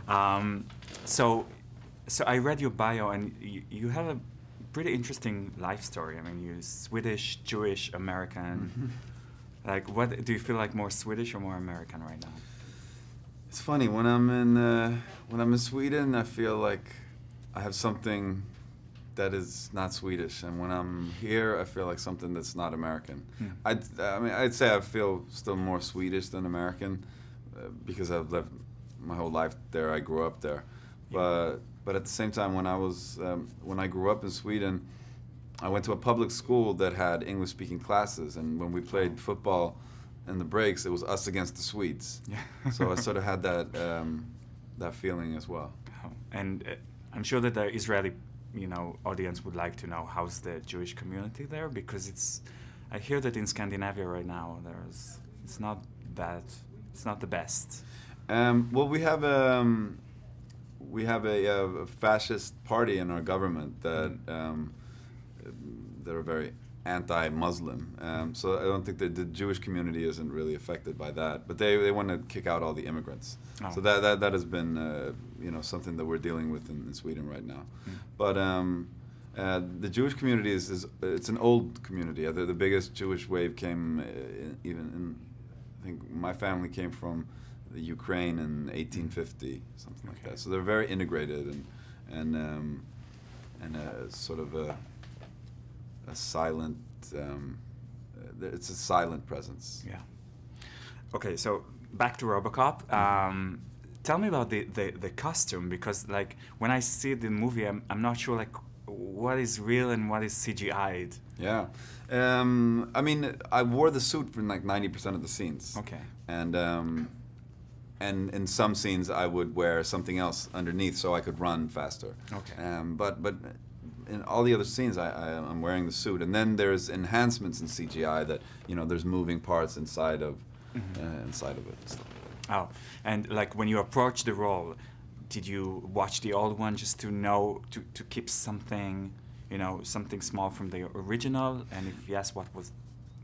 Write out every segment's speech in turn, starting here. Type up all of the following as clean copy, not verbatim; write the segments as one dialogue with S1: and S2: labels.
S1: Um, so, so I read your bio, and you have a pretty interesting life story. I mean, you're Swedish, Jewish, American. Like, what do you feel like, more Swedish or more American right now?
S2: It's funny when I'm in Sweden, I feel like I have something that is not Swedish, and when I'm here, I feel like something that's not American. I'd say I feel still more Swedish than American because I've lived my whole life there. I grew up there, but at the same time, when I grew up in Sweden, I went to a public school that had English-speaking classes, and when we played football in the breaks, it was us against the Swedes. Yeah. So I sort of had that feeling as well.
S1: And I'm sure that the Israeli, audience would like to know how's the Jewish community there, because I hear that in Scandinavia right now it's not the best.
S2: Well, we have a fascist party in our government that are very anti-Muslim. So I don't think that the Jewish community isn't really affected by that, but they want to kick out all the immigrants. Oh. So that has been something that we're dealing with in Sweden right now. But the Jewish community it's an old community. The biggest Jewish wave came I think my family came from the Ukraine in 1850, something like that. So they're very integrated and sort of a silent. It's a silent presence.
S1: Yeah. Okay, so back to Robocop. Tell me about the costume, because like when I see the movie, I'm not sure like what is real and what is CGI'd.
S2: Yeah. I mean, I wore the suit for like 90% of the scenes.
S1: Okay.
S2: And in some scenes I would wear something else underneath so I could run faster.
S1: Okay.
S2: But in all the other scenes I'm wearing the suit, and then there's enhancements in CGI that there's moving parts inside of it.
S1: Oh, and like when you approach the role, did you watch the old one just to know to keep something something small from the original, and if yes, what was?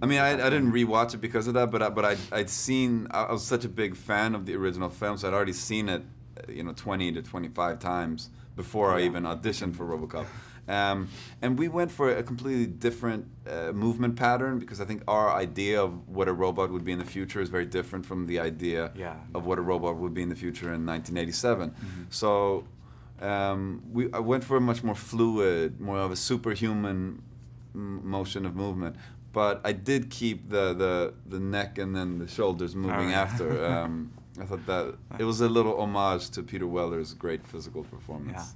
S2: I mean, I didn't rewatch it because of that, but I'd seen. I was such a big fan of the original film, so I'd already seen it, 20 to 25 times before I even auditioned for Robocop. And we went for a completely different movement pattern, because I think our idea of what a robot would be in the future is very different from the idea of what a robot would be in the future in 1987. So I went for a much more fluid, more of a superhuman motion of movement. But I did keep the neck and then the shoulders moving after. I thought that it was a little homage to Peter Weller's great physical performance.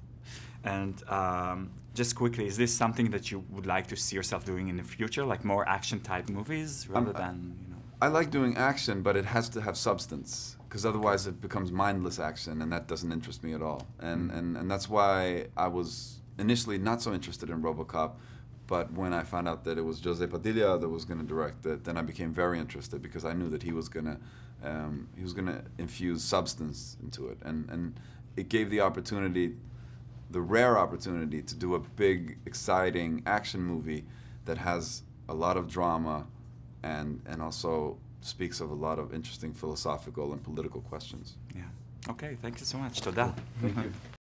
S1: Yeah. And just quickly, is this something that you would like to see yourself doing in the future, like more action-type movies rather than,
S2: I like doing action, but it has to have substance, because otherwise it becomes mindless action, and that doesn't interest me at all. And that's why I was initially not so interested in Robocop. But when I found out that it was Jose Padilla that was going to direct it, then I became very interested, because I knew that he was going to infuse substance into it, and it gave the rare opportunity to do a big, exciting action movie that has a lot of drama and also speaks of a lot of interesting philosophical and political questions.
S1: Yeah. Okay. Thank you so much. Toda.
S2: Thank you.